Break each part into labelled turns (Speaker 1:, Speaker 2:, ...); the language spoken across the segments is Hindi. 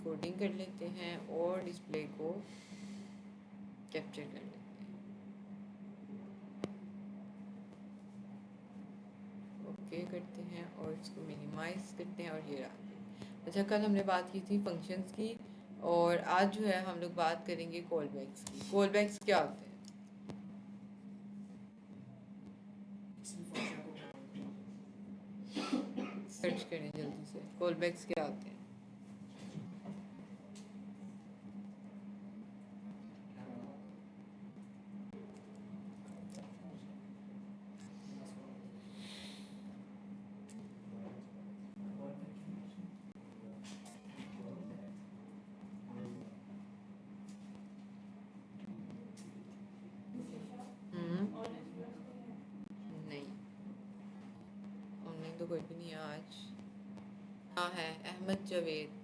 Speaker 1: डिकोडिंग कर लेते हैं और डिस्प्ले को कैप्चर कर लेते हैं। ओके करते हैं और इसको मिनिमाइज करते हैं और ये रहा। अच्छा, कल हमने बात की थी फंक्शंस की और आज जो है हम लोग बात करेंगे कॉलबैक्स की। कॉलबैक्स क्या होते हैं? सर्च करें जल्दी से, कॉलबैक्स क्या होते हैं? नहीं, ऑनलाइन तो कोई भी नहीं है आज। हाँ है, अहमद जावेद।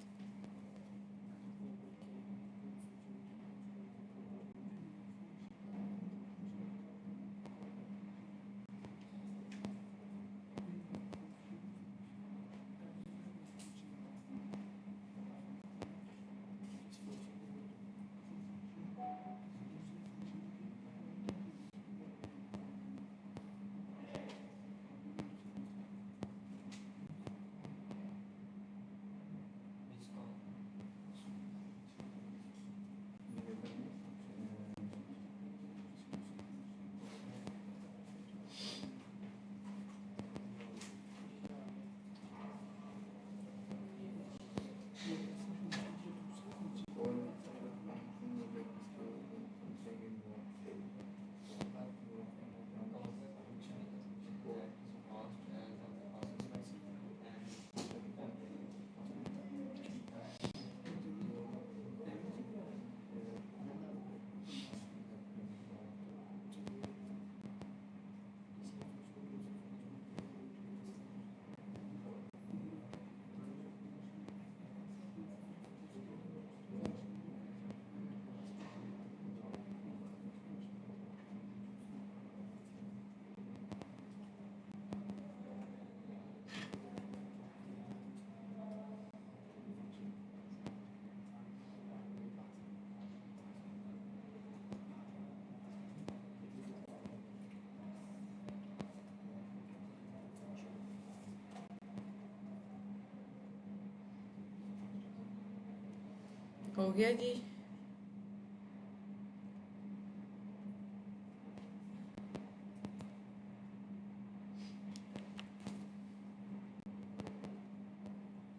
Speaker 1: हो गया जी।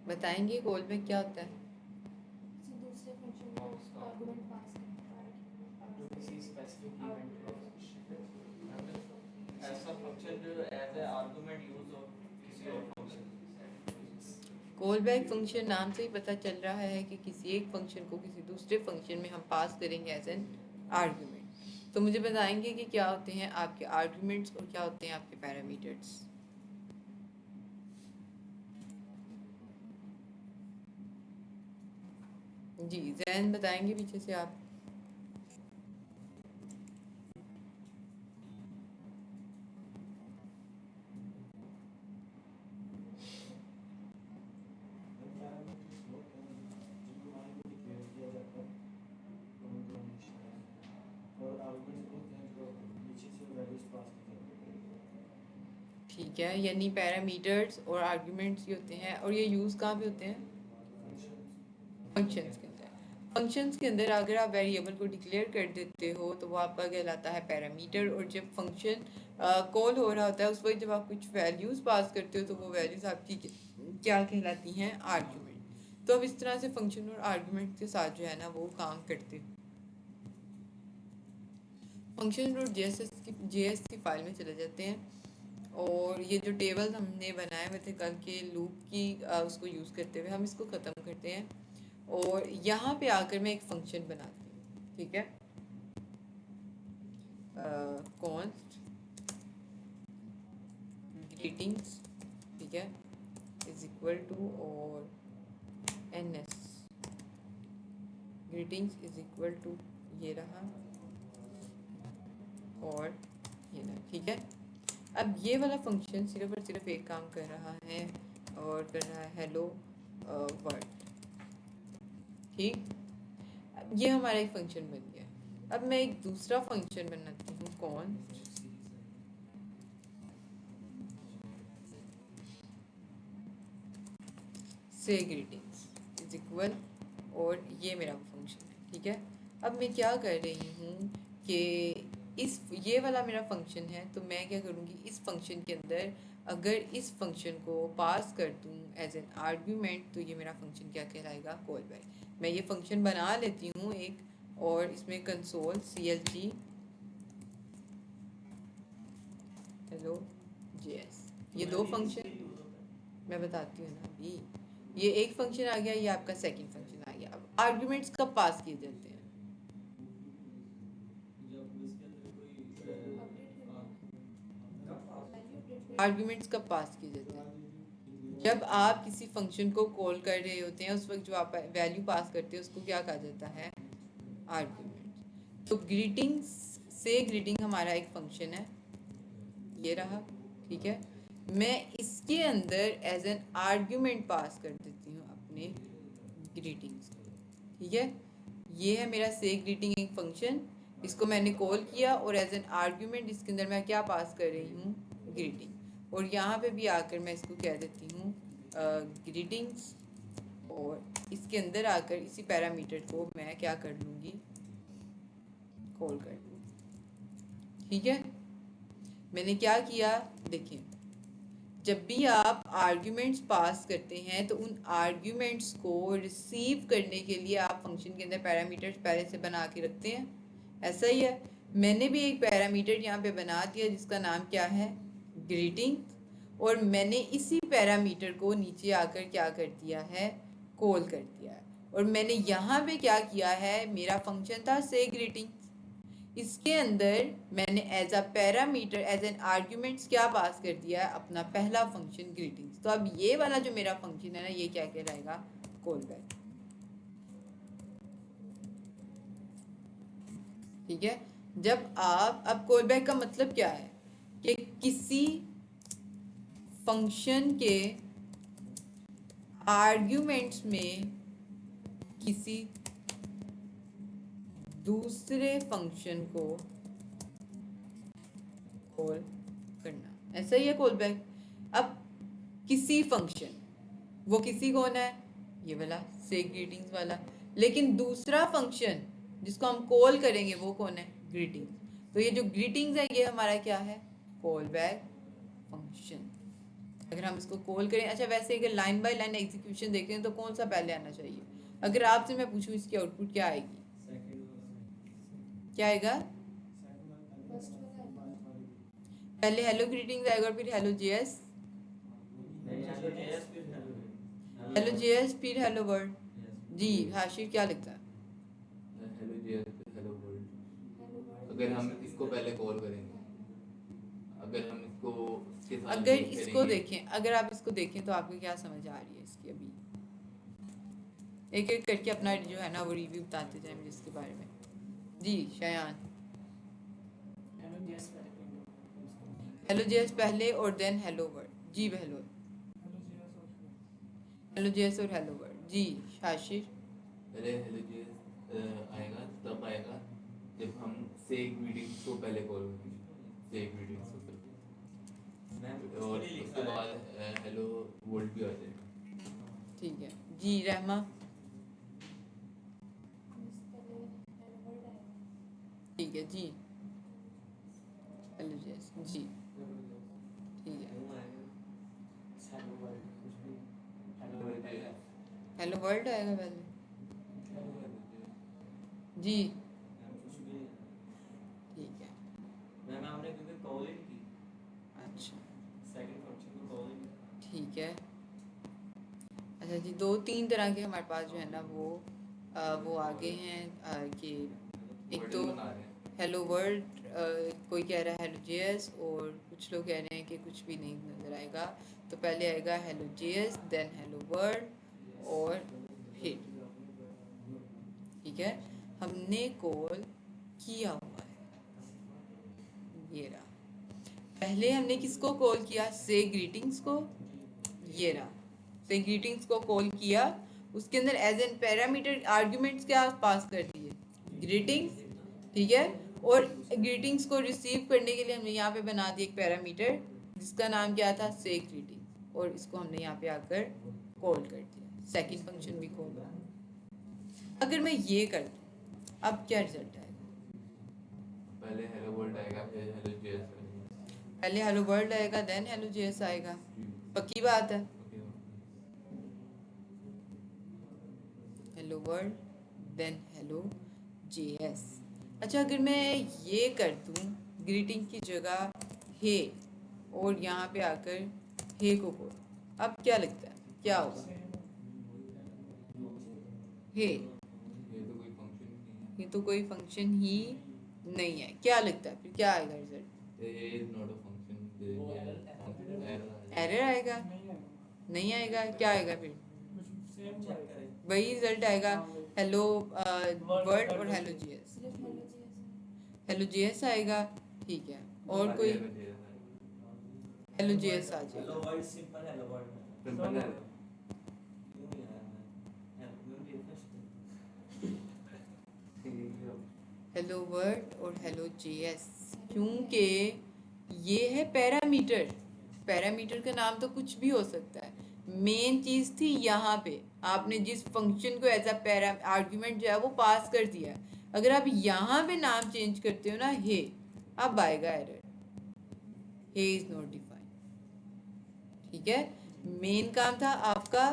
Speaker 1: बताएंगे कॉलबैक क्या होता है?
Speaker 2: दूसरे फंक्शन को आर्गुमेंट पास करता है जो किसी स्पेसिफिक इवेंट को ऐसा फंक्शन जो एज ए आर्गुमेंट यूज हो किसी और फंक्शन।
Speaker 1: कॉलबैक फंक्शन नाम से ही पता चल रहा है कि किसी एक फंक्शन को किसी दूसरे फंक्शन में हम पास करेंगे एज एन आर्गुमेंट। तो मुझे बताएंगे कि क्या होते हैं आपके आर्गुमेंट्स और क्या होते हैं आपके पैरामीटर्स। जी जैन बताएंगे पीछे से आप। ठीक है, यानी पैरामीटर्स और आर्गुमेंट्स ये होते हैं और ये यूज़ कहाँ पे होते हैं? फंक्शंस के अंदर। फंक्शंस के अंदर अगर आप वेरिएबल को डिक्लेयर कर देते हो तो वो आपका कहलाता है पैरामीटर, और जब फंक्शन कॉल हो रहा होता है उस वक्त जब आप कुछ वैल्यूज़ पास करते हो तो वो वैल्यूज़ आपकी क्या कहलाती हैं? आर्गुमेंट। तो अब इस तरह से फंक्शन और आर्गुमेंट के साथ जो है ना वो काम करते हैं। फंक्शन और जेएस की फाइल में चले जाते हैं और ये जो टेबल हमने बनाए हुए थे कल के लूप की उसको यूज़ करते हुए हम इसको ख़त्म करते हैं और यहाँ पे आकर मैं एक फंक्शन बनाती हूँ। ठीक है, कॉन्स्ट ग्रीटिंग्स, ठीक है, इज इक्वल टू और N S greetings is equal to ये रहा और ये रहा। ठीक है, अब ये वाला फंक्शन सिर्फ और सिर्फ एक काम कर रहा है और कर रहा है हेलो वर्ल्ड। ठीक, अब ये हमारा एक फंक्शन बन गया। अब मैं एक दूसरा फंक्शन बनाती हूँ, कौन से ग्रीटिंग्स इज इक्वल, और ये मेरा फंक्शन है। ठीक है, अब मैं क्या कर रही हूँ कि इस ये वाला मेरा फंक्शन है, तो मैं क्या करूँगी, इस फंक्शन के अंदर अगर इस फंक्शन को पास कर दूँ एज एन आर्ग्यूमेंट, तो ये मेरा फंक्शन क्या कहलाएगा, कॉल बैक। मैं ये फंक्शन बना लेती हूँ एक, और इसमें कंसोल CLG हेलो JS, ये दो फंक्शन मैं बताती हूँ ना अभी। ये एक फंक्शन आ गया, ये आपका सेकंड फंक्शन आ गया। अब आर्ग्यूमेंट्स कब पास किए जाते हैं, आर्ग्यूमेंट्स कब पास किए जाते हैं, जब आप किसी फंक्शन को कॉल कर रहे होते हैं, उस वक्त जो आप वैल्यू पास करते हैं उसको क्या कहा जाता है, आर्ग्यूमेंट। तो ग्रीटिंग्स से ग्रीटिंग हमारा एक फंक्शन है, ये रहा। ठीक है, मैं इसके अंदर एज एन आर्ग्यूमेंट पास कर देती हूँ अपने ग्रीटिंग्स को। ठीक है, ये है मेरा से ग्रीटिंग एक फंक्शन, इसको मैंने कॉल किया और एज एन आर्ग्यूमेंट इसके अंदर मैं क्या पास कर रही हूँ, ग्रीटिंग। और यहाँ पे भी आकर मैं इसको कह देती हूँ ग्रीटिंग्स, और इसके अंदर आकर इसी पैरामीटर को मैं क्या कर लूँगी, कॉल कर लूँगी। ठीक है, मैंने क्या किया, देखिए जब भी आप आर्ग्यूमेंट्स पास करते हैं तो उन आर्ग्यूमेंट्स को रिसीव करने के लिए आप फंक्शन के अंदर पैरामीटर्स पहले से बना के रखते हैं, ऐसा ही है। मैंने भी एक पैरामीटर यहाँ पे बना दिया जिसका नाम क्या है, ग्रीटिंग, और मैंने इसी पैरामीटर को नीचे आकर क्या कर दिया है, कॉल कर दिया है। और मैंने यहाँ पे क्या किया है, मेरा फंक्शन था से ग्रीटिंग, इसके अंदर मैंने as a parameter as an arguments क्या पास कर दिया है, अपना पहला फंक्शन ग्रीटिंग्स। तो अब ये वाला जो मेरा फंक्शन है ना, ये क्या कहलाएगा, कॉल बैक। ठीक है, जब आप, अब कॉल बैक का मतलब क्या है कि किसी फंक्शन के आर्ग्यूमेंट्स में किसी दूसरे फंक्शन को कॉल करना, ऐसा ही है कॉल बैक। अब किसी फंक्शन, वो किसी कौन है, ये वाला से ग्रीटिंग्स वाला, लेकिन दूसरा फंक्शन जिसको हम कॉल करेंगे वो कौन है, ग्रीटिंग्स। तो ये जो ग्रीटिंग्स है ये हमारा क्या है, कॉल बैक फंक्शन। अगर हम इसको कॉल करें, अच्छा वैसे अगर लाइन बाय लाइन एग्जीक्यूशन देखें तो कौन सा पहले आना चाहिए, अगर आपसे मैं पूछूं इसकी आउटपुट क्या आएगी, क्या आएगा, पहले हेलो ग्रीटिंग्स आएगा और फिर हेलो जेएस, हेलो जेएस फिर हेलो वर्ल्ड। जी हाशिर क्या लगता है,
Speaker 3: हेलो जेएस हेलो वर्ल्ड। अगर हम इसको पहले कॉल करेंगे, अगर हम इसको इसके साथ
Speaker 1: अगर
Speaker 3: लूप
Speaker 1: इसको
Speaker 3: करेंगे,
Speaker 1: देखें, अगर आप इसको देखें तो आपको क्या समझ आ रही है इसकी, अभी एक एक करके अपना जो है ना वो रिव्यू बताते जाए मुझे इसके बारे में। जी शयान, हेलो जेएस पहले और देन हेलो वर्ल्ड। जी हेलो, हेलो जेएस और हेलो वर्ल्ड। जी शाशिर,
Speaker 3: पहले हेलो जेएस आएगा, तब आएगा जब हम से ग्रीटिंग्स को पहले कॉल करेंगे, से ग्रीटिंग्स को पहले, और उसके बाद हेलो वर्ल्ड भी आ जाएगा।
Speaker 1: ठीक है। जी रहमा, ठीक है जी, हेलो जेएस जी, ठीक है, हेलो वर्ल्ड आएगा पहले, जी ठीक है, अच्छा ठीक है। अच्छा जी, दो तीन तरह के हमारे पास जो है ना वो आगे हैं कि एक तो हेलो वर्ल्ड, कोई कह रहा है हेलो जेएस, और कुछ लोग कह रहे हैं कि कुछ भी नहीं नज़र आएगा। तो पहले आएगा hello JS, then hello world, और फिर ठीक है, हमने कॉल किया हुआ है, ये रहा। पहले हमने किसको कॉल किया, से ग्रीटिंग्स को, ये रहा, से ग्रीटिंग्स को कॉल किया। उसके अंदर एज एन पैरामीटर आर्ग्यूमेंट्स क्या पास कर दिए, ग्रीटिंग्स, ठीक है। और ग्रीटिंग्स को रिसीव करने के लिए हमने यहाँ पे बना दिया एक पैरामीटर जिसका नाम क्या था, से ग्रीटिंग, और इसको हमने यहाँ पे आकर कॉल कर दिया, सेकंड फंक्शन भी कॉल कर। अगर मैं ये कर दूँ अब क्या रिजल्ट आएगा,
Speaker 3: पहले हेलो वर्ल्ड आएगा, फिर हेलो जेएस आएगा।
Speaker 1: पहले हेलो वर्ल्ड आएगा देन हेलो जेएस आएगा, पक्की बात है।
Speaker 3: Okay.
Speaker 1: Hello world then hello JS. अच्छा अगर मैं ये कर दूँ ग्रीटिंग की जगह हे और यहाँ पे आकर हे को कॉल, अब क्या लगता है क्या होगा, हे
Speaker 3: ये तो कोई फंक्शन
Speaker 1: ये तो कोई फंक्शन
Speaker 3: नहीं है।
Speaker 1: ही नहीं है, क्या लगता है फिर क्या आएगा रिजल्ट,
Speaker 3: ये is not a function,
Speaker 1: error आएगा, नहीं आएगा, क्या आएगा फिर वही रिजल्ट आएगा, हेलो वर्ड और हेलो जीएस,
Speaker 2: सिर्फ हेलो जी ऐसा
Speaker 1: हेलो जीएस आएगा, ठीक है। और कोई हेलो जीएस आ
Speaker 4: हेलो
Speaker 1: जाएगा,
Speaker 4: word simple hello word
Speaker 3: simple है।
Speaker 4: क्यों यार मैं
Speaker 1: हेलो वर्ड और हेलो जेएस, क्योंकि ये है पैरामीटर, पैरामीटर का नाम तो कुछ भी हो सकता है, मेन चीज थी यहाँ पे आपने जिस फंक्शन को एज अ पैरा आर्ग्यूमेंट जो है वो पास कर दिया है, अगर आप यहाँ पे नाम चेंज करते हो ना हे, अब आएगा error, hey is not defined, ठीक है। मेन काम था आपका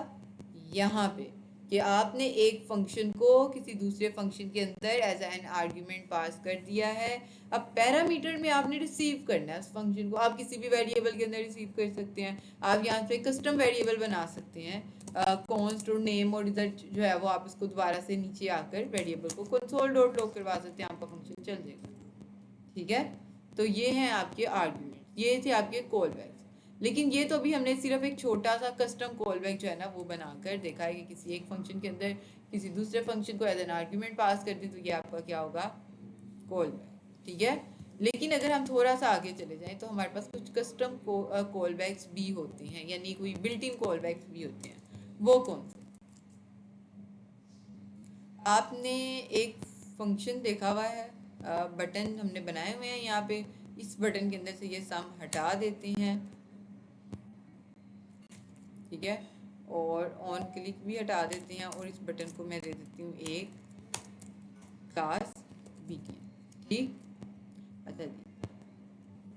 Speaker 1: यहाँ पे कि आपने एक फंक्शन को किसी दूसरे फंक्शन के अंदर एज एन आर्ग्यूमेंट पास कर दिया है, अब पैरामीटर में आपने रिसीव करना है उस फंक्शन को, आप किसी भी वेरिएबल के अंदर रिसीव कर सकते हैं, आप यहाँ पे कस्टम वेरिएबल बना सकते हैं, कॉन्स्ट और नेम और रिजल्ट जो है वो आप इसको दोबारा से नीचे आकर वेरिएबल को कंसोल डॉट लॉग करवा सकते हैं, आपका फंक्शन चल जाएगा, ठीक है। तो ये हैं आपके आर्ग्यूमेंट, ये थे आपके कॉल बैक्स। लेकिन ये तो अभी हमने सिर्फ एक छोटा सा कस्टम कॉल बैक जो है ना वो बनाकर देखा है कि किसी एक फंक्शन के अंदर किसी दूसरे फंक्शन को एज एन आर्ग्यूमेंट पास कर दें तो ये आपका क्या होगा, कॉल बैक, ठीक है। लेकिन अगर हम थोड़ा सा आगे चले जाएं तो हमारे पास कुछ कस्टम कॉल बैक्स भी होते हैं, यानी कोई बिल्ट इन कॉल बैक्स भी होते हैं, वो कौन से, आपने एक फंक्शन देखा हुआ है, बटन हमने बनाए हुए हैं यहाँ पे, इस बटन के अंदर से ये सम हटा देते हैं, ठीक है, और ऑन क्लिक भी हटा देते हैं, और इस बटन को मैं दे देती हूँ एक क्लास बीटीएन, ठीक। अच्छा जी,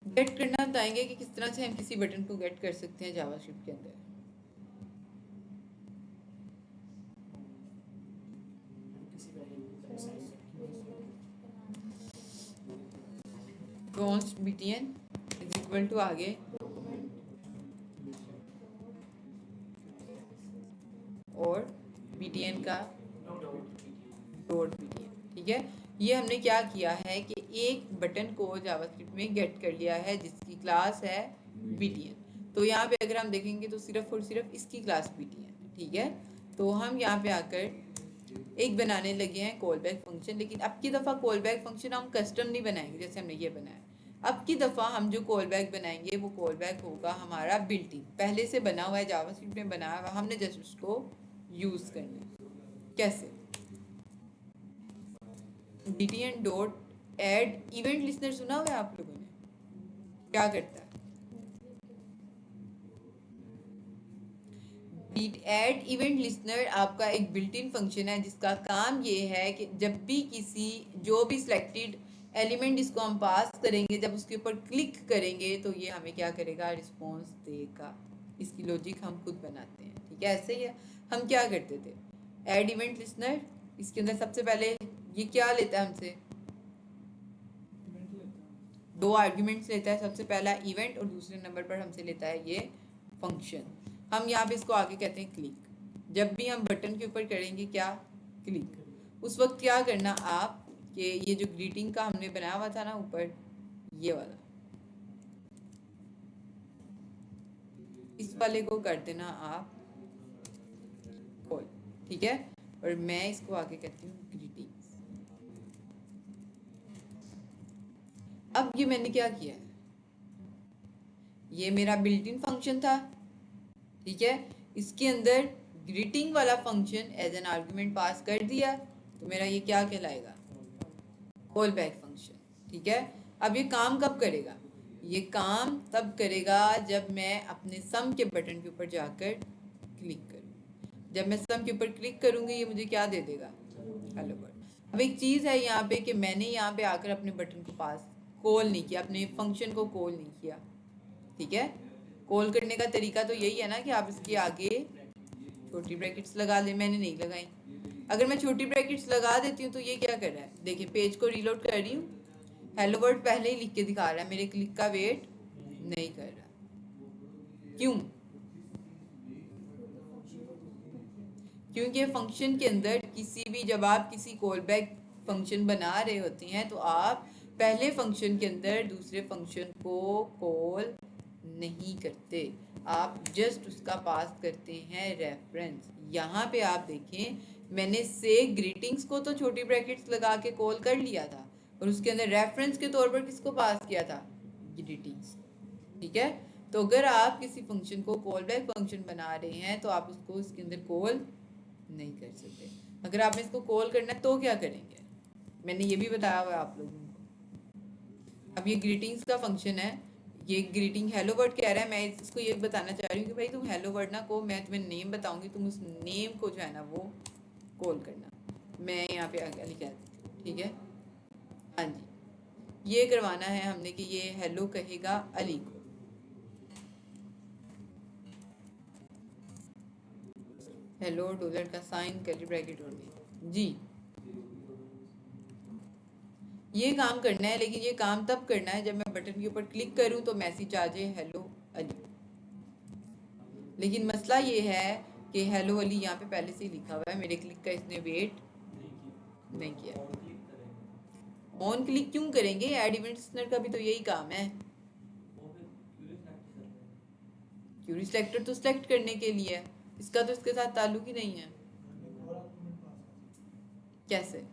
Speaker 1: गेट करना बताएंगे कि किस तरह से हम किसी बटन को गेट कर सकते हैं जावास्क्रिप्ट के अंदर,
Speaker 4: किसी वेरिएबल का size
Speaker 1: const BTN is equal to आगे और बीटीएन का डॉट बीटीएन, ठीक है। ये हमने क्या किया है कि एक बटन को जावास्क्रिप्ट में गेट कर लिया है जिसकी क्लास है बीटीएन, तो यहाँ पे अगर हम देखेंगे तो सिर्फ और सिर्फ इसकी क्लास बीटीएन है, ठीक है। तो हम यहाँ पे आकर एक बनाने लगे हैं कॉल बैक फंक्शन, लेकिन अब की दफ़ा कॉल बैक फंक्शन हम कस्टम नहीं बनाएंगे जैसे हमने ये बनाया, अब की दफ़ा हम जो कॉल बैक बनाएंगे वो कॉल बैक होगा हमारा बिल्ट इन, पहले से बना हुआ है जावास्क्रिप्ट में बनाया हुआ, हमने जस्ट उसको यूज़ करना है। कैसे, btn dot add event listener सुना हुआ है आप लोगों ने, क्या करता है, एड इवेंट लिस्नर आपका एक बिल्ट इन फंक्शन है जिसका काम ये है कि जब भी किसी जो भी सिलेक्टेड एलिमेंट इसको हम पास करेंगे, जब उसके ऊपर क्लिक करेंगे तो ये हमें क्या करेगा, रिस्पॉन्स देगा, इसकी लॉजिक हम खुद बनाते हैं, ठीक है। ऐसे ही है, हम क्या करते थे, एड इवेंट लिस्नर, इसके अंदर सबसे पहले ये क्या लेता है हमसे, दो आर्ग्यूमेंट्स लेता है, सबसे पहला इवेंट और दूसरे नंबर पर हमसे लेता है ये फंक्शन, हम यहाँ पे इसको आगे कहते हैं क्लिक, जब भी हम बटन के ऊपर करेंगे क्या, क्लिक, उस वक्त क्या करना आप कि ये जो ग्रीटिंग का हमने बनाया हुआ था ना ऊपर, ये वाला, इस वाले को कर देना आप कॉल, ठीक है, और मैं इसको आगे कहती हूँ ग्रीटिंग्स। अब ये मैंने क्या किया है, ये मेरा बिल्ट इन फंक्शन था, ठीक है, इसके अंदर ग्रीटिंग वाला फंक्शन एज एन आर्गुमेंट पास कर दिया तो मेरा ये क्या कहलाएगा, कॉल बैक फंक्शन। ठीक है, अब ये काम कब करेगा, ये काम तब करेगा जब मैं अपने सम के बटन के ऊपर जाकर क्लिक करूँ। जब मैं सम के ऊपर क्लिक करूँगी ये मुझे क्या दे देगा, हेलो वर्ल्ड। अब एक चीज़ है यहाँ पे कि मैंने यहाँ पे आकर अपने बटन को पास कॉल नहीं किया, अपने फंक्शन को कॉल नहीं किया। ठीक है, कॉल करने का तरीका तो यही है ना कि आप इसके आगे छोटी ब्रैकेट्स लगा ले, मैंने नहीं लगाई। अगर मैं छोटी ब्रैकेट्स लगा देती हूँ तो ये क्या कर रहा है, देखिए पेज को रीलोड कर रही हूँ, हेलो वर्ड पहले ही लिख के दिखा रहा है, मेरे क्लिक का वेट नहीं कर रहा। क्यों, क्योंकि फंक्शन के अंदर किसी भी, जब आप किसी कॉल बैक फंक्शन बना रहे होते हैं तो आप पहले फंक्शन के अंदर दूसरे फंक्शन को कॉल नहीं करते, आप जस्ट उसका पास करते हैं रेफरेंस। यहाँ पे आप देखें, मैंने से ग्रीटिंग्स को तो छोटी ब्रैकेट्स लगा के कॉल कर लिया था और उसके अंदर रेफरेंस के तौर पर किसको पास किया था, ग्रीटिंग्स। ठीक है, तो अगर आप किसी फंक्शन को कॉल बैक फंक्शन बना रहे हैं तो आप उसको इसके अंदर कॉल नहीं कर सकते। अगर आपने इसको कॉल करना है तो क्या करेंगे, मैंने ये भी बताया हुआ है आप लोगों को। अब ये ग्रीटिंग्स का फंक्शन है, ये ग्रीटिंग हेलो वर्ड कह रहा है, मैं इसको ये बताना चाह रही हूँ कि भाई तुम हेलो वर्ड ना को, मैं तुम्हें नेम बताऊंगी, तुम उस नेम को जो है ना वो कॉल करना। मैं यहाँ पे आगे लिखा देती हूँ। ठीक है, हाँ जी, ये करवाना है हमने कि ये हेलो कहेगा अली को। हेलो डॉलर का साइन कर्ली ब्रैकेट और में जी, ये काम करना है, लेकिन ये काम तब करना है जब मैं बटन के ऊपर क्लिक करूं तो मैसेज आ जाए हेलो अली। लेकिन मसला ये है कि हेलो अली यहाँ पे पहले से ही लिखा हुआ है, मेरे क्लिक का इसने वेट नहीं किया। ऑन क्लिक क्यों करेंगे, एड इवेंट लिस्टनर का भी तो यही काम है। क्यूरी सिलेक्टर तो सिलेक्ट करने के लिए है, इसका तो इसके साथ ताल्लुक ही नहीं है। कैसे,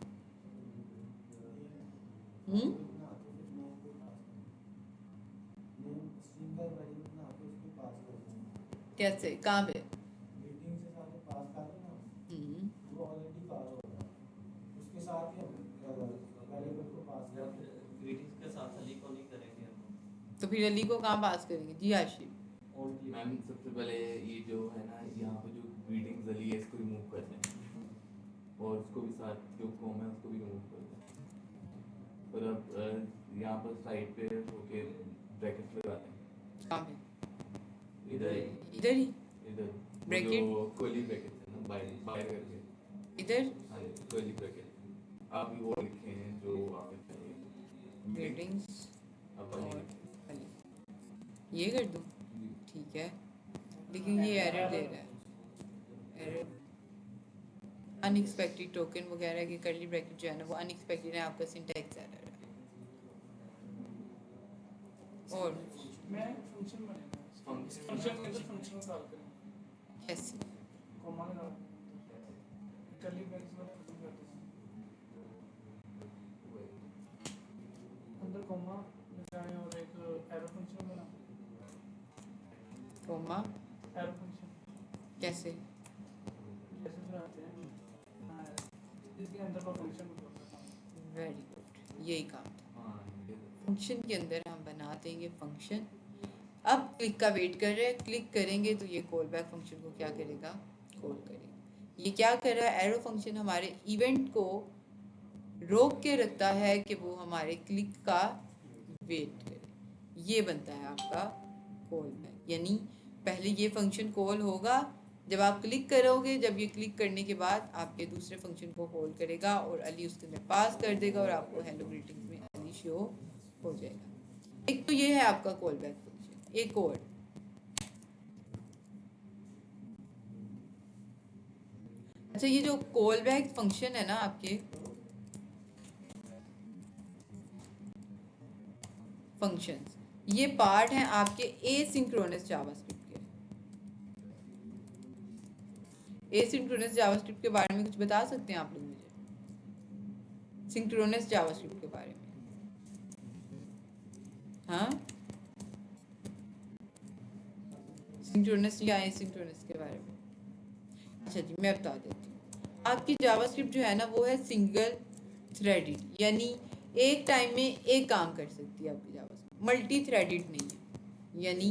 Speaker 1: कैसे, कहाँ पे,
Speaker 4: ग्रीटिंग्स के साथ अली को नहीं करेंगे हम।
Speaker 1: तो फिर अली को कहाँ पास करेंगे जी आशिफ।
Speaker 3: मैम सबसे पहले ये जो है ना यहाँ पे जो ग्रीटिंग्स अली है इसको रिमूव कर दें और उसको भी साथ जो कॉम है उसको भी रिमूव कर दें। और अब यहाँ पर साइड पे होके ब्रैकेट्स लगा दें।
Speaker 1: कहाँ पे,
Speaker 3: इधर
Speaker 1: इधर ही
Speaker 3: इधर
Speaker 1: ब्रैकेट,
Speaker 3: जो कर्ली ब्रैकेट्स है ना बाहर बाहर करके
Speaker 1: इधर
Speaker 3: हाँ कर्ली ब्रैकेट आप भी वो लिखे हैं जो आपने चाहिए
Speaker 1: ग्रीटिंग्स
Speaker 3: अब
Speaker 1: और अली, ये कर दूँ। ठीक है, लेकिन ये एरर दे रहा है, एरर अनएक्सपेक्टेड टोकन वगैरह की कर्ली ब्रैकेट जो है ना वो अनएक्सपेक्टेड है, आपका सिंटैक्स एरर है। और
Speaker 5: मैं फंक्शन बनेगा, फंक्शन के अंदर फंक्शन कॉल करेंगे
Speaker 1: कैसे,
Speaker 5: कॉमा लगा कर्ली ब्रैकेट्स में खत्म कर दूंगा, अंदर कॉमा लगाएं और एक एरो फंक्शन बना,
Speaker 1: कोमा
Speaker 5: एरो फंक्शन
Speaker 1: कैसे,
Speaker 5: जैसे बनाते हैं हाँ, इसके अंदर का फंक्शन होता है।
Speaker 1: वेरी गुड, यही काम था।
Speaker 3: हाँ
Speaker 1: फंक्शन के अंदर हम बना देंगे फंक्शन। अब क्लिक का वेट कर रहे हैं, क्लिक करेंगे तो ये कॉल बैक फंक्शन को क्या करेगा, कॉल करेगा। ये क्या कर रहा है, एरो फंक्शन हमारे इवेंट को रोक के रखता है कि वो हमारे क्लिक का वेट करे। ये बनता है आपका कॉल बैक, यानी पहले ये फंक्शन कॉल होगा जब आप क्लिक करोगे, जब ये क्लिक करने के बाद आपके दूसरे फंक्शन को कॉल करेगा और अली उसके अंदर पास कर देगा और आपको हेलो ग्रीटिंग्स में अली शो हो जाएगा। एक तो ये है आपका कॉल बैक फंक्शन। एक और, अच्छा ये जो कॉल बैक फंक्शन है ना आपके फंक्शंस, ये पार्ट हैं आपके एसिंक्रोनस जावास्क्रिप्ट के। एसिंक्रोनस जावास्क्रिप्ट के बारे में कुछ बता सकते हैं आप लोग मुझे, सिंक्रोनस जावास्क्रिप्ट के बारे में? हाँ, सिंक्रोनस या एसिंक्रोनस के बारे में अच्छा जी, मैं बता देती हूँ। आपकी जावास्क्रिप्ट जो है ना वो है सिंगल थ्रेडेड, यानी एक टाइम में एक काम कर सकती है आपकी जावास्क्रिप्ट, मल्टी थ्रेडेड नहीं है, यानी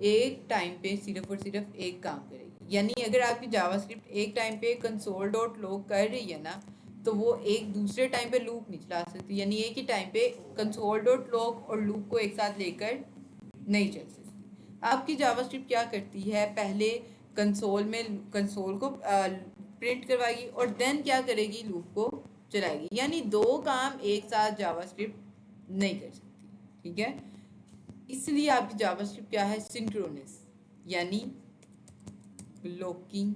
Speaker 1: एक टाइम पे सिर्फ और सिर्फ एक काम करेगी। यानी अगर आपकी जावास्क्रिप्ट एक टाइम पे कंसोल डॉट लॉग कर रही है ना, तो वो एक दूसरे टाइम पे लूप नहीं चला सकती, यानी एक ही टाइम पे कंसोल डॉट लॉग और लूप को एक साथ लेकर नहीं चल सकती। आपकी जावास्क्रिप्ट क्या करती है, पहले कंसोल को प्रिंट करवाएगी और देन क्या करेगी, लूप को चलाएगी, यानी दो काम एक साथ जावास्क्रिप्ट नहीं कर सकती। ठीक है, इसलिए आपकी जावास्क्रिप्ट क्या है, सिंक्रोनस, यानी ब्लॉकिंग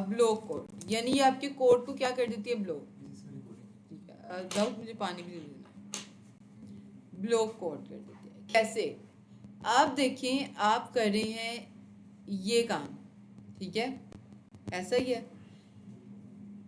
Speaker 1: ब्लॉक कोड, यानी ये आपके कोड को क्या कर देती है, ब्लॉक। ठीक है, दाऊद मुझे पानी भी दे देना। ब्लॉक कोड कर देती है। कैसे, आप देखें, आप कर रहे हैं ये काम, ठीक है, ऐसा ही है,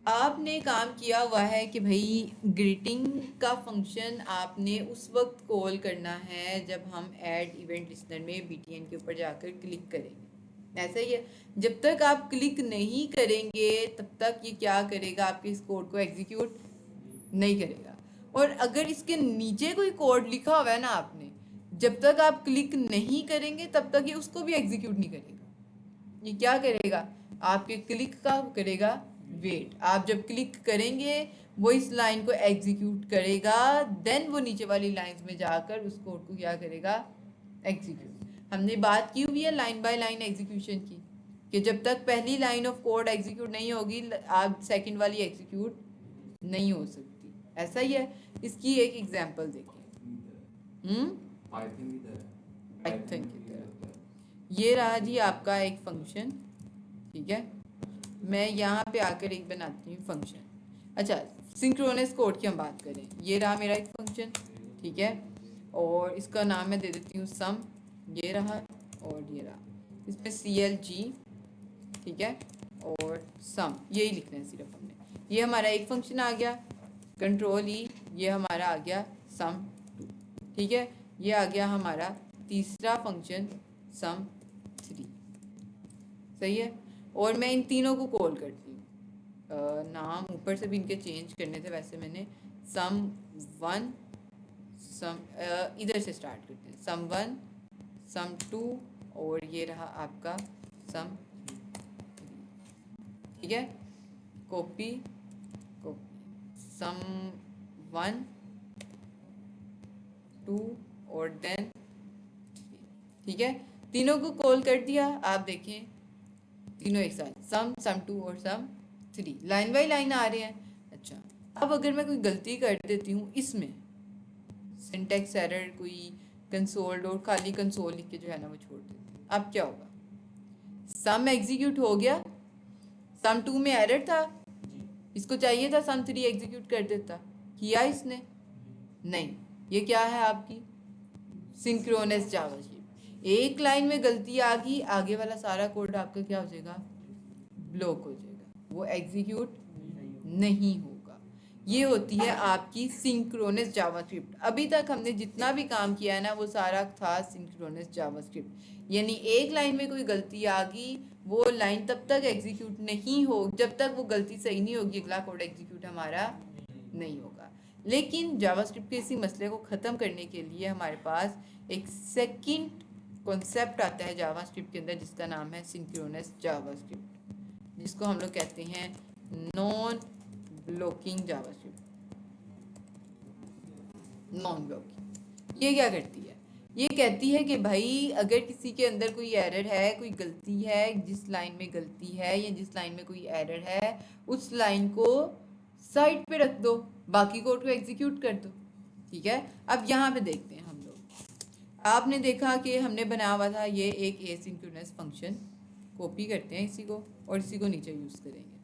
Speaker 1: आपने काम किया हुआ है कि भाई ग्रीटिंग का फंक्शन आपने उस वक्त कॉल करना है जब हम ऐड इवेंट लिस्टनर में BTN के ऊपर जाकर क्लिक करेंगे, ऐसा ही है। जब तक आप क्लिक नहीं करेंगे तब तक ये क्या करेगा, आपके इस कोड को एग्जीक्यूट नहीं करेगा। और अगर इसके नीचे कोई कोड लिखा हुआ है ना आपने, जब तक आप क्लिक नहीं करेंगे तब तक ये उसको भी एग्जीक्यूट नहीं करेगा। ये क्या करेगा, आपके क्लिक का करेगा वेट। आप जब क्लिक करेंगे वो इस लाइन को एग्जीक्यूट करेगा, देन वो नीचे वाली लाइंस में जाकर उस कोड को क्या करेगा, एग्जीक्यूट। हमने बात की हुई है लाइन बाय लाइन एग्जीक्यूशन की, कि जब तक पहली लाइन ऑफ कोड एग्जीक्यूट नहीं होगी आप सेकंड वाली एग्जीक्यूट नहीं हो सकती, ऐसा ही है। इसकी एक एग्जांपल देखिए।
Speaker 3: पाइथन की तरह,
Speaker 1: पाइथन की
Speaker 3: भी
Speaker 1: तरह
Speaker 3: होता है।
Speaker 1: ये रहा जी आपका एक फंक्शन, ठीक है, मैं यहाँ पे आकर एक बनाती हूँ फंक्शन। अच्छा, सिंक्रोनस कोड की हम बात करें, ये रहा मेरा एक फंक्शन, ठीक है, और इसका नाम मैं दे देती हूँ सम, ये रहा, और ये रहा, इसमें CLG, ठीक है, और सम, यही लिखना है सिर्फ हमने। ये हमारा एक फंक्शन आ गया, कंट्रोल E, ये हमारा आ गया सम 2, ठीक है, ये आ गया हमारा तीसरा फंक्शन सम 3, सही है। और मैं इन तीनों को कॉल करती हूँ, नाम ऊपर से भी इनके चेंज करने थे, वैसे मैंने सम 1 सम, इधर से स्टार्ट करते हैं, सम 1 सम 2 और ये रहा आपका सम 3, ठीक है, कॉपी कॉपी, सम 1 2 और देन 3, ठीक है, तीनों को कॉल कर दिया। आप देखें तीनों एक साथ, सम 2 और सम 3 लाइन बाई लाइन आ रहे हैं। अच्छा, अब अगर मैं कोई गलती कर देती हूँ इसमें, सिंटेक्स एरर, कोई कंसोल डॉट खाली कंसोल लिख के जो है ना वो छोड़ देती हूँ, अब क्या होगा, सम एग्जीक्यूट हो गया, सम 2 में एरर था, इसको चाहिए था सम 3 एग्जीक्यूट कर देता, किया इसने नहीं। ये क्या है आपकी सिंक्रोनस जावास्क्रिप्ट, एक लाइन में गलती आ गई, आगे वाला सारा कोड आपका क्या हो जाएगा, ब्लॉक हो जाएगा, वो एग्जीक्यूट नहीं होगा। ये होती है आपकी सिंक्रोनस जावास्क्रिप्ट। अभी तक हमने जितना भी काम किया है ना वो सारा था सिंक्रोनस जावास्क्रिप्ट, यानी एक लाइन में कोई गलती आ गई, वो लाइन तब तक एग्जीक्यूट नहीं हो जब तक वो गलती सही नहीं होगी, अगला कोड एग्जीक्यूट हमारा नहीं होगा। लेकिन जावास्क्रिप्ट के इसी मसले को ख़त्म करने के लिए हमारे पास एक सेकंड कॉन्सेप्ट आता है जावास्क्रिप्ट के अंदर, जिसका नाम है सिंक्रोनस जावास्क्रिप्ट, जिसको हम लोग कहते हैं non blocking JavaScript. Non blocking ये क्या करती है, ये कहती है कि भाई अगर किसी के अंदर कोई एरर है, कोई गलती है, जिस लाइन में गलती है या जिस लाइन में कोई एरर है, उस लाइन को साइड पे रख दो, बाकी कोड को एग्जीक्यूट कर दो, ठीक है। अब यहाँ पे देखते हैं हम लोग, आपने देखा कि हमने बनाया हुआ था ये एक एसिंक्रोनस फंक्शन, कॉपी करते हैं इसी को और इसी को नीचे यूज़ करेंगे,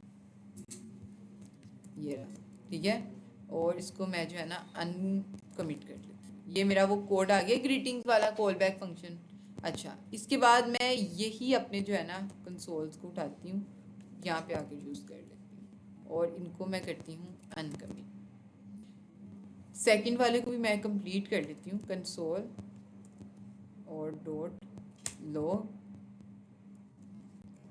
Speaker 1: ये रहा, ठीक है, और इसको मैं जो है ना अनकमिट कर लेती हूँ। ये मेरा वो कोड आ गया ग्रीटिंग्स वाला कॉल बैक फंक्शन। अच्छा, इसके बाद मैं यही अपने जो है ना कंसोल्स को उठाती हूँ, यहाँ पे आकर यूज़ कर लेती हूँ और इनको मैं करती हूँ अनकमिट। सेकंड वाले को भी मैं कंप्लीट कर लेती हूँ, कंसोल और डॉट लो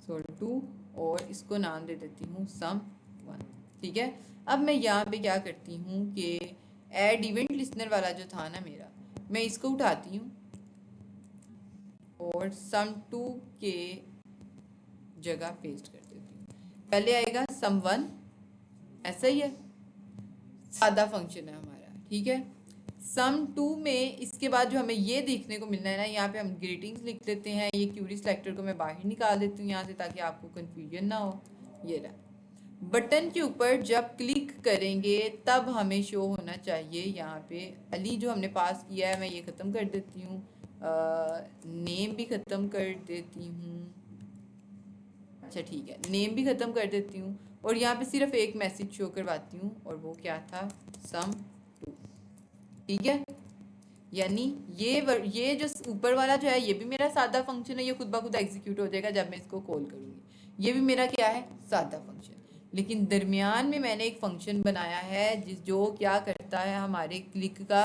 Speaker 1: sort2 और इसको नाम दे देती हूँ sum1। ठीक है, अब मैं यहाँ पे क्या करती हूँ कि ऐड इवेंट लिस्नर वाला जो था ना मेरा, मैं इसको उठाती हूँ और sum2 के जगह पेस्ट कर देती हूँ। पहले आएगा sum1, ऐसा ही है, सादा फंक्शन है हमारा। ठीक है, sum2 में इसके बाद जो हमें ये देखने को मिलना है ना, यहाँ पे हम ग्रीटिंग्स लिख देते हैं। ये क्यूरी सेलेक्टर को मैं बाहर निकाल देती हूँ यहाँ से, ताकि आपको कंफ्यूजन ना हो। ये रहा, बटन के ऊपर जब क्लिक करेंगे तब हमें शो होना चाहिए यहाँ पे अली जो हमने पास किया है। मैं ये ख़त्म कर देती हूँ, नेम भी ख़त्म कर देती हूँ। अच्छा ठीक है, नेम भी ख़त्म कर देती हूँ और यहाँ पे सिर्फ एक मैसेज शो करवाती हूँ और वो क्या था, sum2। ठीक है, यानी ये जो ऊपर वाला जो है ये भी मेरा सादा फंक्शन है, ये खुद ब खुद एग्जीक्यूट हो जाएगा जब मैं इसको कॉल करूँगी। ये भी मेरा क्या है, सादा फंक्शन। लेकिन दरमियान में मैंने एक फंक्शन बनाया है जो क्या करता है, हमारे क्लिक का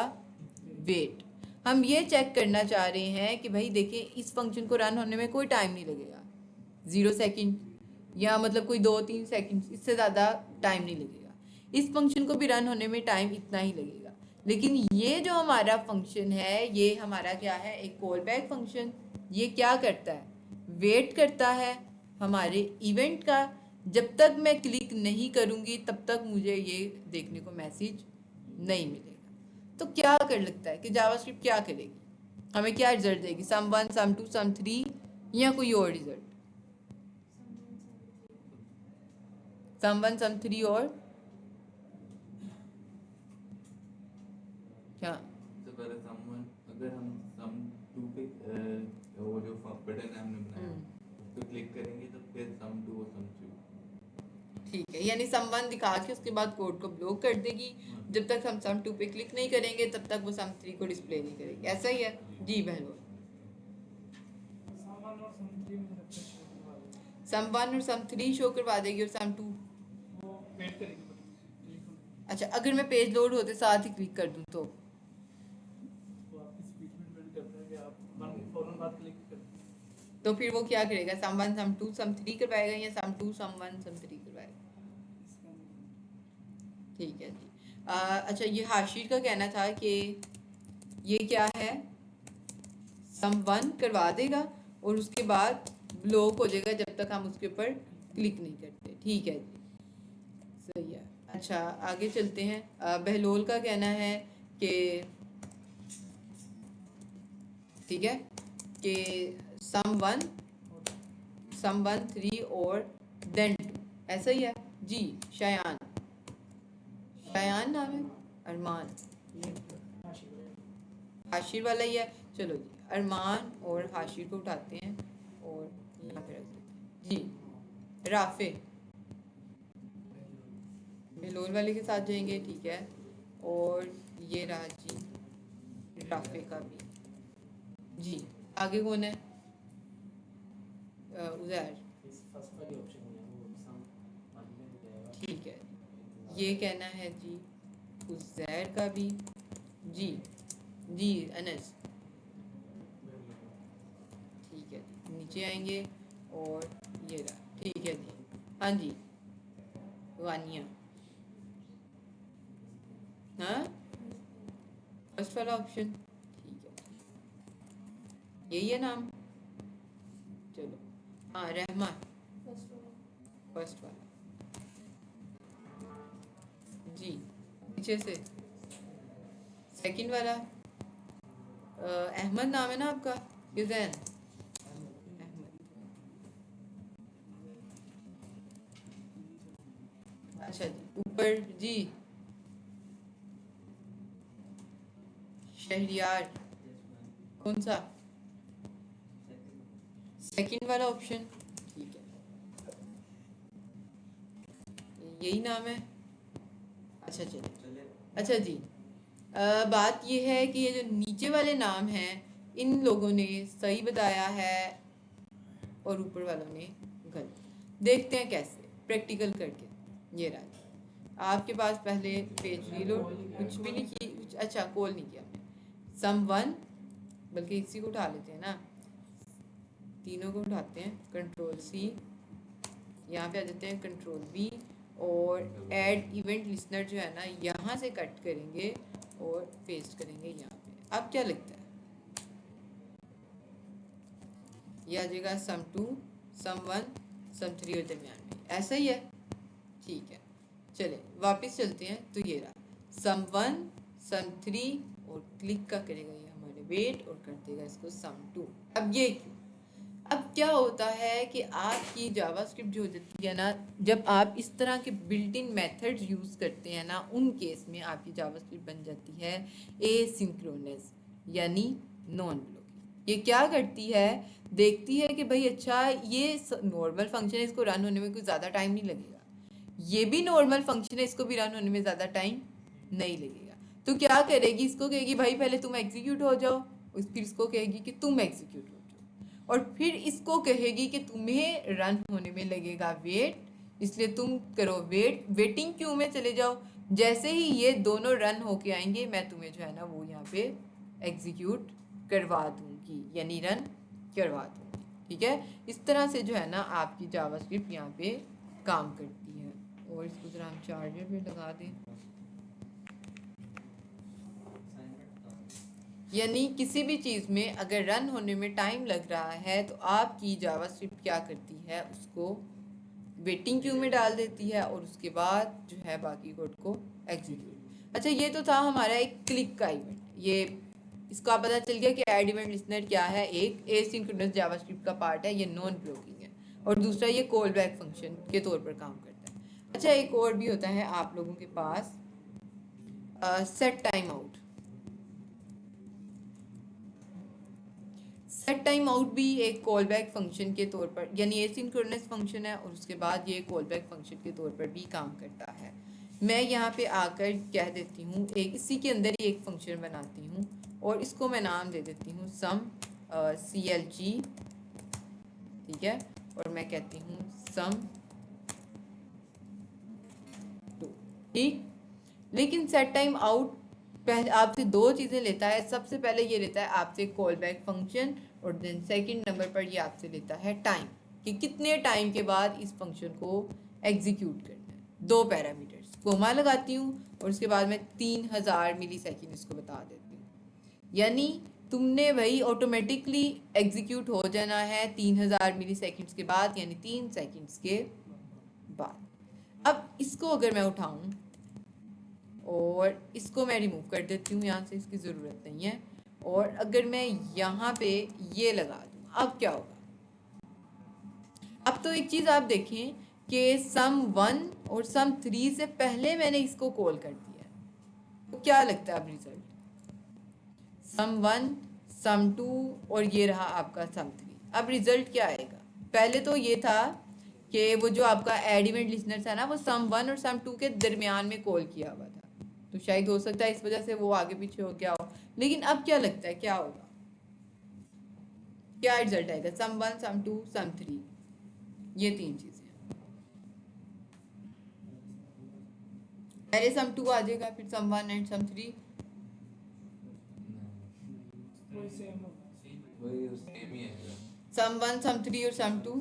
Speaker 1: वेट। हम ये चेक करना चाह रहे हैं कि भाई देखिए इस फंक्शन को रन होने में कोई टाइम नहीं लगेगा, 0 सेकेंड या मतलब कोई 2-3 सेकेंड, इससे ज़्यादा टाइम नहीं लगेगा। इस फंक्शन को भी रन होने में टाइम इतना ही लगेगा। लेकिन ये जो हमारा फंक्शन है, ये हमारा क्या है, एक कॉल बैक फंक्शन। ये क्या करता है, वेट करता है हमारे इवेंट का। जब तक मैं क्लिक नहीं करूँगी तब तक मुझे ये देखने को मैसेज नहीं मिलेगा। तो क्या कर लगता है कि जावास्क्रिप्ट क्या करेगी, हमें क्या रिजल्ट देगी, sum1 sum2 sum3 या कोई और रिजल्ट, sum1 sum3 और क्या।
Speaker 3: सबसे पहले sum1, अगर हम sum2 पे वो जो बटन है हमने बनाया उस पे क्लिक करेंगे तो फिर sum2 और sum3।
Speaker 1: ठीक है, यानी sum1 दिखा के उसके बाद कोड को ब्लॉक कर देगी। जब तक हम sum2 पे क्लिक नहीं करेंगे तब तक वो sum3 को डिस्प्ले नहीं करेगी। ऐसा ही है जी बहनों, sum1 और sum3 शो करवा देगी और sum2
Speaker 5: वो वेट करेगी बटन।
Speaker 1: अच्छा, अगर मैं पेज लोड होते साथ ही क्लिक कर दूं तो
Speaker 5: आपकी स्पीड में डिपेंड करता है कि आप फौरन बाद क्लिक करते
Speaker 1: तो फिर वो क्या करेगा, sum1 sum2 sum3 करवाएगा या sum2 sum1 sum3 करवाएगा। ठीक है जी। अच्छा, ये हाशिर का कहना था कि ये क्या है, sum1 करवा देगा और उसके बाद ब्लॉक हो जाएगा जब तक हम उसके ऊपर क्लिक नहीं करते। ठीक है जी, सही है। अच्छा आगे चलते हैं। बहलोल का कहना है कि ठीक है कि sum1 3 और then 2, ऐसा ही है जी। शायान नाम है, अरमान हाशिर वाला ही है। चलो जी, अरमान और हाशिर को उठाते हैं और यहाँ पे रख देते हैं जी। राफे बेलोल वाले के साथ जाएंगे, ठीक है। और ये रहा जी राफे का भी जी। आगे कौन है, उजैर। ठीक है, ये कहना है जी उजैर का भी जी। जी अनस, ठीक है जी। नीचे आएंगे और ये रहा, ठीक है जी। हाँ जी वानिया, हाँ फर्स्ट वाला ऑप्शन, ठीक है यही है नाम। चलो हाँ रहमान फर्स्ट वाला जी। नीचे से सेकंड वाला अहमद नाम है ना आपका, युजैन अहमद। अच्छा जी ऊपर जी शहरियार, कौन सा, सेकंड वाला ऑप्शन, ठीक है यही नाम है। अच्छा चलिए, अच्छा जी। बात ये है कि ये जो नीचे वाले नाम हैं इन लोगों ने सही बताया है और ऊपर वालों ने गलत। देखते हैं कैसे प्रैक्टिकल करके। ये रहा आपके पास पहले पेज रीलोड, कुछ भी नहीं की, अच्छा कॉल नहीं किया हमने। sum1 बल्कि इसी को उठा लेते हैं ना, तीनों को उठाते हैं, कंट्रोल सी, यहाँ पे आ जाते हैं कंट्रोल वी, और ऐड इवेंट लिसनर जो है ना यहाँ से कट करेंगे और पेस्ट करेंगे यहाँ पे। अब क्या लगता है, ये आ जाएगा सम 2 सम 1 सम 3 और दरमियान में, ऐसा ही है। ठीक है, चले वापस चलते हैं। तो ये रहा सम 1 सम 3 और क्लिक का करेगा ये हमारे वेट और कर देगा इसको सम 2। अब ये क्यों, अब क्या होता है कि आपकी जावास्क्रिप्ट जो हो जाती है ना, जब आप इस तरह के बिल्ट इन मेथड्स यूज़ करते हैं ना, उन केस में आपकी जावास्क्रिप्ट बन जाती है एसिंक्रोनस यानी नॉन ब्लॉकिंग। ये क्या करती है, देखती है कि भाई अच्छा ये नॉर्मल फंक्शन है, इसको रन होने में कोई ज़्यादा टाइम नहीं लगेगा, ये भी नॉर्मल फंक्शन है, इसको भी रन होने में ज़्यादा टाइम नहीं लगेगा। तो क्या करेगी, इसको कहेगी भाई पहले तुम एग्जीक्यूट हो जाओ, फिर इसको कहेगी कि तुम एग्जीक्यूट हो जाओ, और फिर इसको कहेगी कि तुम्हें रन होने में लगेगा वेट, इसलिए तुम करो वेट, वेटिंग क्यू में चले जाओ। जैसे ही ये दोनों रन होके आएंगे मैं तुम्हें जो है ना वो यहाँ पे एग्जीक्यूट करवा दूंगी, यानी रन करवा दूंगी। ठीक है, इस तरह से जो है ना आपकी जावास्क्रिप्ट यहाँ पे काम करती है। और इसको जरा हम चार्जर पे लगा दें, यानी किसी भी चीज़ में अगर रन होने में टाइम लग रहा है तो आपकी जावास्क्रिप्ट क्या करती है, उसको वेटिंग क्यू में डाल देती है और उसके बाद जो है बाकी कोड को एग्जीक्यूट। अच्छा, ये तो था हमारा एक क्लिक का इवेंट, ये इसका पता चल गया कि ऐड इवेंट लिसनर क्या है, एक एसिंक्रोनस जावास्क्रिप्ट का पार्ट है, ये नॉन ब्लॉकिंग है, और दूसरा ये कॉल बैक फंक्शन के तौर पर काम करता है। अच्छा, एक और भी होता है आप लोगों के पास set time out. Set time out भी एक कॉल बैक फंक्शन के तौर पर, यानी एसिंक्रोनस फंक्शन है और उसके बाद ये कॉल बैक फंक्शन के तौर पर भी काम करता है। मैं यहाँ पे आकर कह देती हूँ, एक इसी के अंदर ही एक फंक्शन बनाती हूँ और इसको मैं नाम दे देती हूँ सम CLG, ठीक है, और मैं कहती हूँ सम 2, ठीक। लेकिन सेट टाइम आउट पहले आपसे दो चीज़ें लेता है, सबसे पहले ये लेता है आपसे कॉल बैक फंक्शन, और देन सेकंड नंबर पर ये आपसे लेता है टाइम, कि कितने टाइम के बाद इस फंक्शन को एग्जीक्यूट करना है। दो पैरामीटर्स, कोमा लगाती हूँ और उसके बाद मैं 3000 मिली सेकेंड इसको बता देती हूँ, यानी तुमने वही ऑटोमेटिकली एग्जीक्यूट हो जाना है 3000 मिली सेकेंड्स के बाद, यानी 3 सेकेंड्स के बाद। अब इसको अगर मैं उठाऊँ और इसको मैं रिमूव कर देती हूँ यहाँ से, इसकी ज़रूरत नहीं है, और अगर मैं यहाँ पे ये लगा दूँ, अब क्या होगा। अब तो एक चीज़ आप देखें कि सम 1 और सम 3 से पहले मैंने इसको कॉल कर दिया है, तो क्या लगता है अब रिजल्ट, सम 1 सम 2 और ये रहा आपका सम 3। अब रिजल्ट क्या आएगा, पहले तो ये था कि वो जो आपका ऐड इवेंट लिसनर था ना, वो सम 1 और सम 2 के दरमियान में कॉल किया हुआ था, तो शायद हो सकता है इस वजह से वो आगे पीछे हो गया हो। लेकिन अब क्या लगता है क्या होगा, क्या रिजल्ट आएगा, सम 1 सम 2 सम 3, ये 3 चीजें, पहले सम 2 आ जाएगा, फिर सम 1 एंड सम 3,
Speaker 5: वही सेम होगा,
Speaker 3: वही सेम ही है।
Speaker 1: सम 1 सम 3 और सम 2,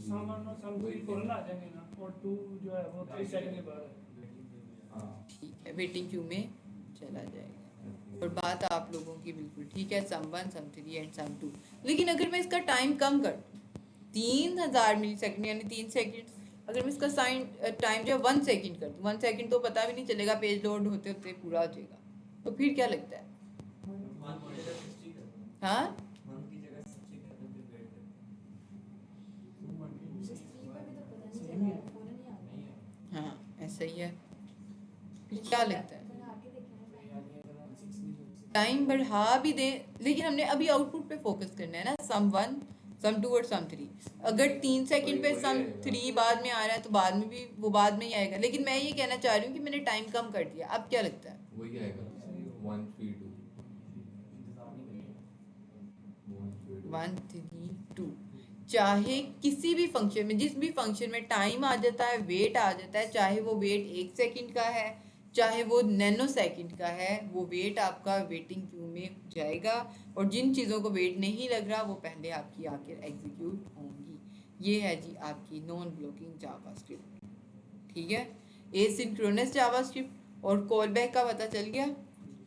Speaker 5: सामान और सम 3 फौरन आ जाएंगे ना, और 2 जो है वो 3 सेकंड के बाद है।
Speaker 1: ठीक है, वेटिंग क्यू में चला जाएगा। और बात आप लोगों की बिल्कुल ठीक है, सम 1 सम 3 एंड सम 2। लेकिन अगर मैं इसका टाइम कम कर दूं, 3000 मिली सेकेंड यानी 3 सेकेंड, अगर मैं इसका टाइम जो है 1 सेकेंड कर दूं, 1 सेकेंड तो पता भी नहीं चलेगा, पेज लोड होते होते पूरा हो जाएगा, तो फिर क्या लगता है, हाँ हाँ ऐसा ही है, फिर क्या लगता है, टाइम बढ़ा भी दें, लेकिन हमने अभी आउटपुट पे फोकस करना है ना, सम 1 सम 2 और सम 3। अगर 3 सेकंड पे सम 3 बाद में आ रहा है तो बाद में भी वो बाद में ही आएगा, लेकिन मैं ये कहना चाह रही हूँ कि मैंने टाइम कम कर दिया। अब क्या लगता है,
Speaker 3: वही आएगा 1 3 2
Speaker 1: 1 3 2। चाहे किसी भी फंक्शन में, जिस भी फंक्शन में टाइम आ जाता है, वेट आ जाता है, चाहे वो वेट 1 सेकंड का है चाहे वो नैनो सेकंड का है, वो वेट आपका वेटिंग क्यू में जाएगा, और जिन चीज़ों को वेट नहीं लग रहा वो पहले आपकी आकर एग्जीक्यूट होंगी। ये है जी आपकी नॉन ब्लॉकिंग जावास्क्रिप्ट, ठीक है। एसिंक्रोनस जावास्क्रिप्ट और कॉल बैक का पता चल गया,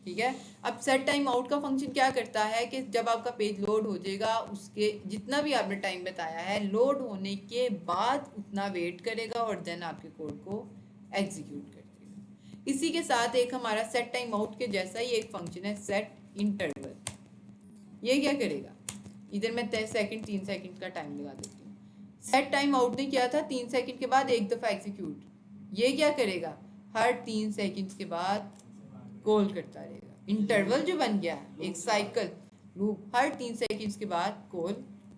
Speaker 1: ठीक है। अब सेट टाइम आउट का फंक्शन क्या करता है कि जब आपका पेज लोड हो जाएगा, उसके जितना भी आपने टाइम बताया है लोड होने के बाद उतना वेट करेगा और देन आपके कोड को एग्जीक्यूट कर देगा। इसी के साथ एक हमारा सेट टाइम आउट के जैसा ही एक फंक्शन है सेट इंटरवल। ये क्या करेगा, इधर मैं 10 सेकंड 3 सेकंड का टाइम लगा देती हूँ। सेट टाइम आउट ने किया था 3 सेकंड के बाद एक दफ़ा एग्जीक्यूट, ये क्या करेगा, हर 3 सेकंड के बाद कॉल करता रहेगा। इंटरवल जो बन गया एक साइकिल लूप, हर 3 सेकंड्स के बाद कॉल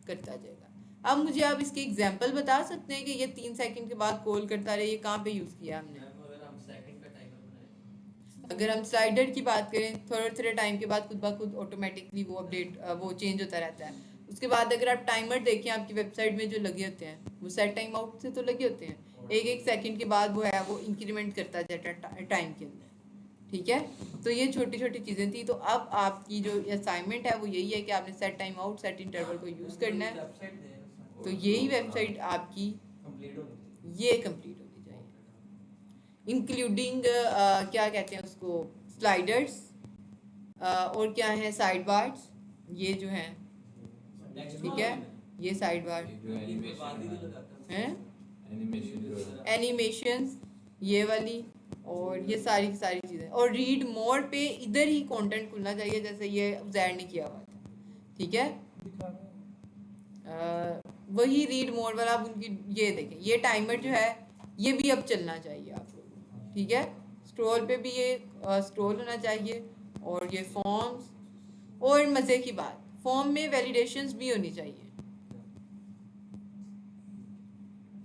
Speaker 1: करता जाएगा। अब मुझे आप इसकी एग्जांपल बता सकते हैं कि ये 3 सेकंड के बाद कॉल करता रहे, ये कहाँ पे यूज़ किया हमने?
Speaker 4: अगर हम सेकंड का टाइमर बनाए,
Speaker 1: अगर हम स्लाइडर की बात करें, थोड़े थोड़े टाइम के बाद खुद ब खुद ऑटोमेटिकली वो अपडेट वो चेंज होता रहता है। उसके बाद अगर आप टाइमर देखें आपकी वेबसाइट में जो लगे होते हैं वो सेट टाइम आउट से तो लगे होते हैं, एक एक सेकंड के बाद वो है वो इंक्रीमेंट करता जाता है टाइम के अंदर, ठीक है। तो ये छोटी छोटी चीज़ें थी। तो अब आपकी जो असाइनमेंट है वो यही है कि आपने set time out set interval को यूज़ करना है।
Speaker 5: वेबसाइट दे रहे हैं
Speaker 1: तो यही वेबसाइट आपकी
Speaker 5: कंप्लीट होनी
Speaker 1: ये कंप्लीट होनी चाहिए, इंक्लूडिंग क्या कहते हैं उसको, स्लाइडर्स और क्या है साइड बार्स, ये जो हैं, ठीक है, ये साइड बार
Speaker 3: जो एनिमेशन
Speaker 1: हैं,
Speaker 3: एनिमेशन
Speaker 1: एनिमेशंस ये वाली, और ये सारी की सारी चीज़ें। और रीड मोर पे इधर ही कंटेंट खुलना चाहिए जैसे ये जैड ने किया हुआ था, ठीक है।
Speaker 5: दिखा रहे हैं।
Speaker 1: वही रीड मोर वाला आप उनकी ये देखें, ये टाइमर जो है ये भी अब चलना चाहिए आप लोगों को, ठीक है। स्क्रॉल पे भी ये स्क्रॉल होना चाहिए, और ये फॉर्म्स, और मज़े की बात फॉर्म में वैलिडेशंस भी होनी चाहिए।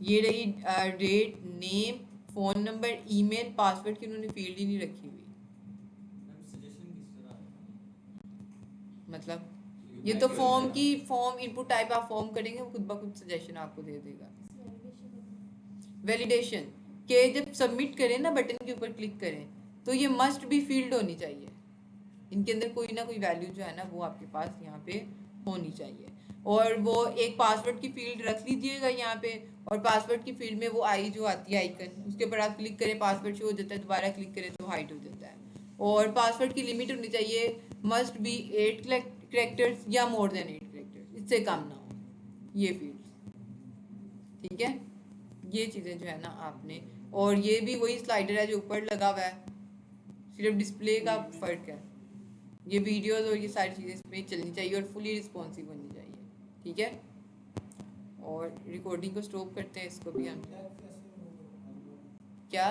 Speaker 1: ये रही date, name, phone number, email, password की उन्होंने फील्ड ही नहीं रखी हुई,
Speaker 4: हम सजेशन किस तरह
Speaker 1: मतलब ये तो फॉर्म की फॉर्म इनपुट टाइप आप फॉर्म करेंगे वो खुद ब खुद सजेशन आपको दे देगा। वैलिडेशन के जब सबमिट करें ना, बटन के ऊपर क्लिक करें तो ये मस्ट बी फील्ड होनी चाहिए, इनके अंदर कोई ना कोई वैल्यू जो है ना वो आपके पास यहाँ पे होनी चाहिए। और वो एक पासवर्ड की फील्ड रख लीजिएगा यहाँ पे, और पासवर्ड की फील्ड में वो आई जो आती है आइकन, उसके ऊपर आप क्लिक करें पासवर्ड शो हो जाता है, दोबारा क्लिक करें तो हाइड हो जाता है। और पासवर्ड की लिमिट होनी चाहिए, मस्ट बी 8 कैरेक्टर्स या मोर देन 8 कैरेक्टर्स, इससे कम ना हो ये फील्ड्स, ठीक है। ये चीज़ें जो है ना आपने, और ये भी वही स्लाइडर है जो ऊपर लगा हुआ है, सिर्फ डिस्प्ले का फ़र्क है। ये वीडियोस और ये सारी चीज़ें इसमें चलनी चाहिए और फुली रिस्पॉन्सिव होनी चाहिए, ठीक है। और रिकॉर्डिंग को स्टॉप करते हैं, इसको भी हम क्या